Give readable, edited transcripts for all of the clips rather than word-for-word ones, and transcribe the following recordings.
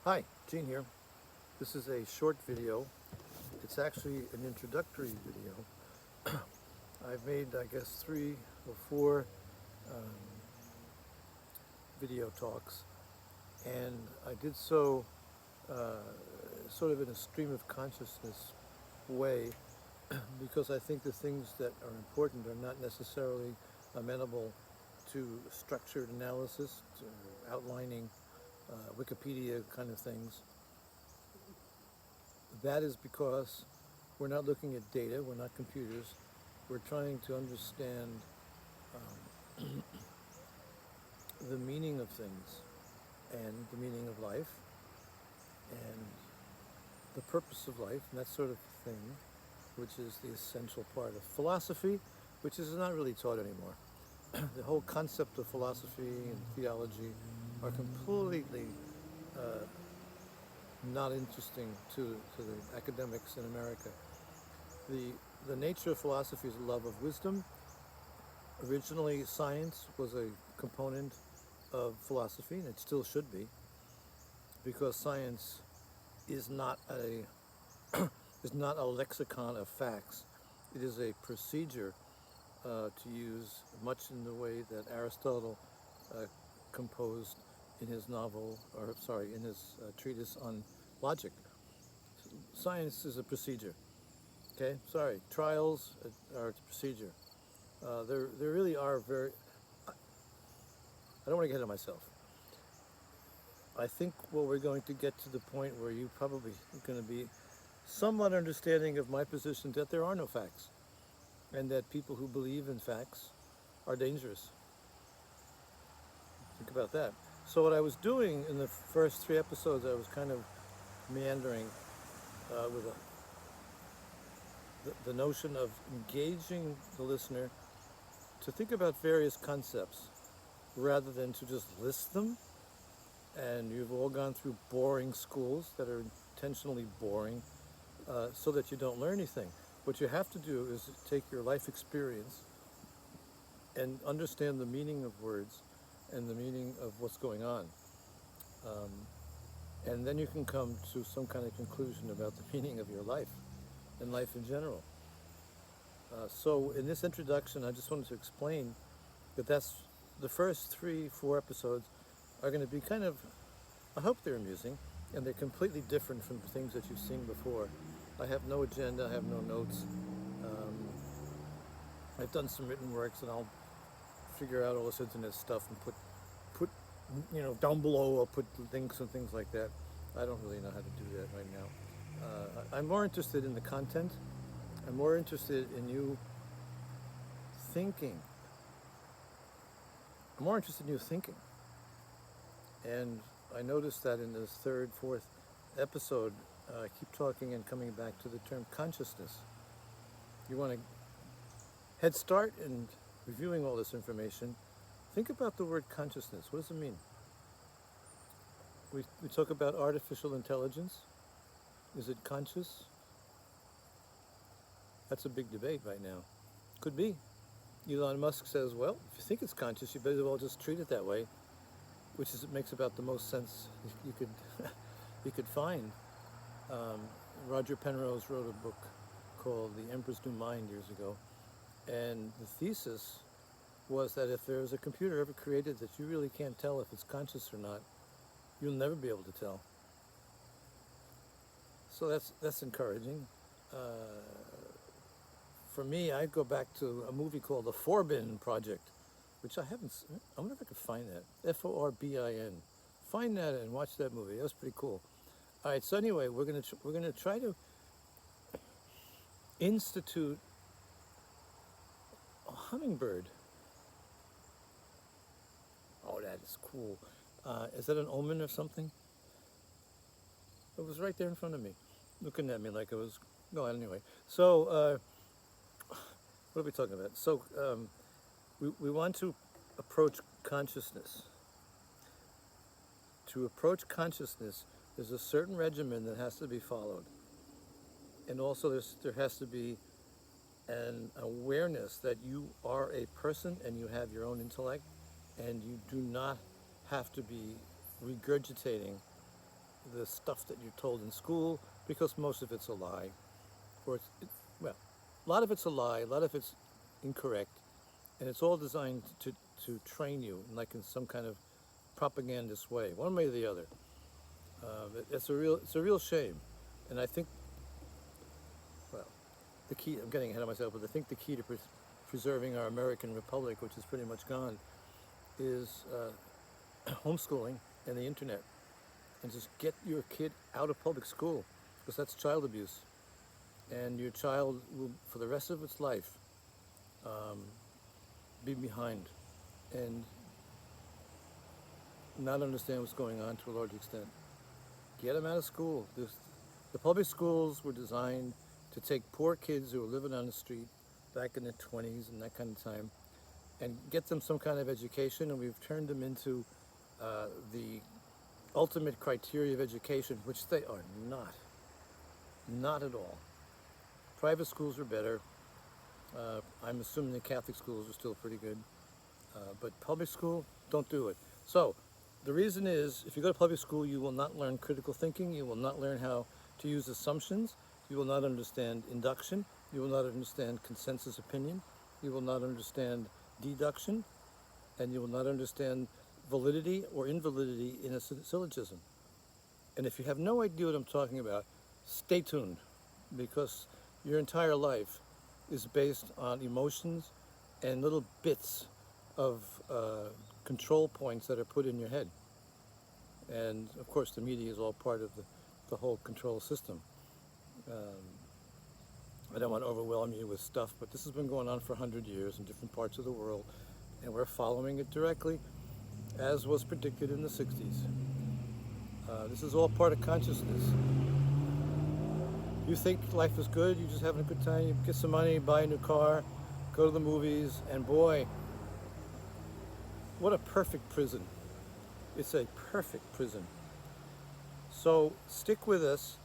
Hi, Gene here. This is a short video. It's actually an introductory video. I've made, I guess, 3 or 4 video talks, and I did so sort of in a stream of consciousness way because I think the things that are important are not necessarily amenable to structured analysis, to outlining Wikipedia kind of things. That is because we're not looking at data, we're not computers, we're trying to understand the meaning of things and the meaning of life and the purpose of life and that sort of thing, which is the essential part of philosophy, which is not really taught anymore. The whole concept of philosophy and theology are completely not interesting to the academics in America. The nature of philosophy is a love of wisdom. Originally, science was a component of philosophy, and it still should be, because science is not a is not a lexicon of facts. It is a procedure to use, much in the way that Aristotle composed in his novel, or sorry, in his treatise on logic. Science is a procedure. Okay, sorry. Trials are a procedure. There really are very. I don't want to get ahead of myself. I think we're going to get to the point where you probably are going to be somewhat understanding of my position that there are no facts, and that people who believe in facts are dangerous. Think about that. So what I was doing in the first 3 episodes, I was kind of meandering with the notion of engaging the listener to think about various concepts rather than to just list them. And you've all gone through boring schools that are intentionally boring so that you don't learn anything. What you have to do is take your life experience and understand the meaning of words and the meaning of what's going on. And then you can come to some kind of conclusion about the meaning of your life and life in general. So in this introduction, I just wanted to explain that that's the first 3, 4 episodes are going to be kind of, I hope they're amusing, and they're completely different from the things that you've seen before. I have no agenda, I have no notes. I've done some written works, and I'll figure out all this internet stuff and put down below. I'll put links and things like that. I don't really know how to do that right now. I'm more interested in the content. I'm more interested in you thinking. I'm more interested in you thinking. And I noticed that in this 3rd, 4th episode, I keep talking and coming back to the term consciousness. You want to head start in reviewing all this information. Think about the word consciousness. What does it mean? We talk about artificial intelligence. Is it conscious? That's a big debate right now. Could be. Elon Musk says, well, if you think it's conscious, you better as well just treat it that way, which is, it makes about the most sense you could you could find. Roger Penrose wrote a book called The Emperor's New Mind years ago, and the thesis was that if there's a computer ever created that you really can't tell if it's conscious or not, you'll never be able to tell. So that's encouraging. For me, I'd go back to a movie called The Forbin Project, which I haven't. I wonder if I could find that. Forbin. Find that and watch that movie. That was pretty cool. All right. So anyway, we're gonna try to institute a hummingbird. Oh, that is cool. Is that an omen or something? It was right there in front of me, looking at me like it was. No, anyway. So, what are we talking about? So, we want to approach consciousness. To approach consciousness, there's a certain regimen that has to be followed. And also there has to be an awareness that you are a person and you have your own intellect, and you do not have to be regurgitating the stuff that you're told in school, because most of it's a lie, or well, a lot of it's a lie, a lot of it's incorrect, and it's all designed to train you, like in some kind of propagandist way, one way or the other. It's a real shame, and I think, well, the key. I'm getting ahead of myself, but I think the key to preserving our American Republic, which is pretty much gone, is homeschooling and the internet, and just get your kid out of public school, because that's child abuse, and your child will, for the rest of its life, be behind and not understand what's going on to a large extent. Get them out of school. The public schools were designed to take poor kids who were living on the street back in the 20s and that kind of time, and get them some kind of education, and we've turned them into the ultimate criteria of education, which they are not. Not at all. Private schools are better. I'm assuming the Catholic schools are still pretty good. But public school, don't do it. So the reason is, if you go to public school, you will not learn critical thinking. You will not learn how to use assumptions. You will not understand induction. You will not understand consensus opinion. You will not understand deduction. And you will not understand validity or invalidity in a syllogism. And if you have no idea what I'm talking about, stay tuned, because your entire life is based on emotions and little bits of control points that are put in your head. And of course, the media is all part of the whole control system. I don't want to overwhelm you with stuff, but this has been going on for 100 years in different parts of the world, and we're following it directly, as was predicted in the 60s. This is all part of consciousness. You think life is good, you're just having a good time, you get some money, buy a new car, go to the movies, and boy, what a perfect prison. It's a perfect prison. So stick with us,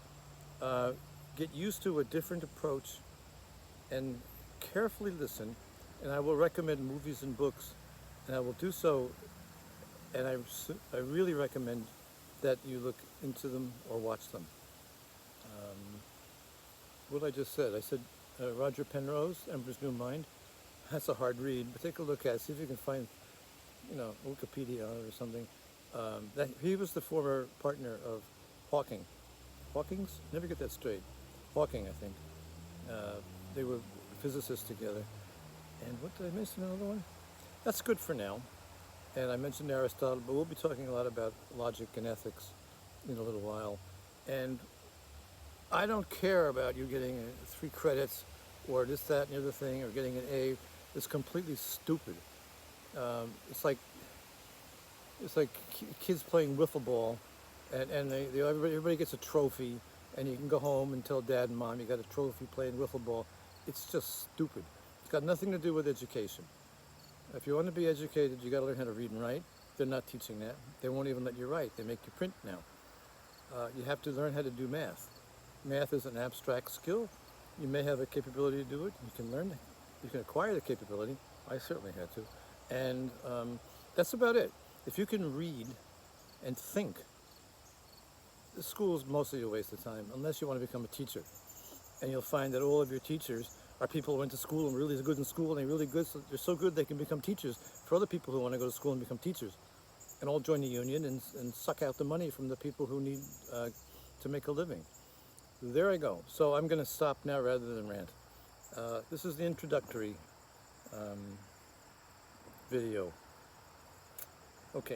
get used to a different approach, and carefully listen, and I will recommend movies and books, and I will do so, and I really recommend that you look into them or watch them. What I just said, I said Roger Penrose, Emperor's New Mind. That's a hard read, but take a look at it, see if you can find, Wikipedia on it or something. He was the former partner of Hawking. Hawking's? Never get that straight. Hawking, I think. They were physicists together. And what did I miss? Another one? That's good for now. And I mentioned Aristotle, but we'll be talking a lot about logic and ethics in a little while. And I don't care about you getting 3 credits or this, that, and the other thing, or getting an A. It's completely stupid. It's like kids playing wiffle ball, and everybody gets a trophy, and you can go home and tell dad and mom you got a trophy playing wiffle ball. It's just stupid. It's got nothing to do with education. If you want to be educated, you got to learn how to read and write. They're not teaching that. They won't even let you write. They make you print now. You have to learn how to do math. Math is an abstract skill. You may have a capability to do it. You can learn it. You can acquire the capability. I certainly had to. And that's about it. If you can read and think, the school is mostly a waste of time, unless you want to become a teacher. And you'll find that all of your teachers are people who went to school and really good in school, and they're really good. So they're so good they can become teachers for other people who want to go to school and become teachers, and all join the union and suck out the money from the people who need to make a living. There I go. So I'm going to stop now rather than rant. This is the introductory video. Okay.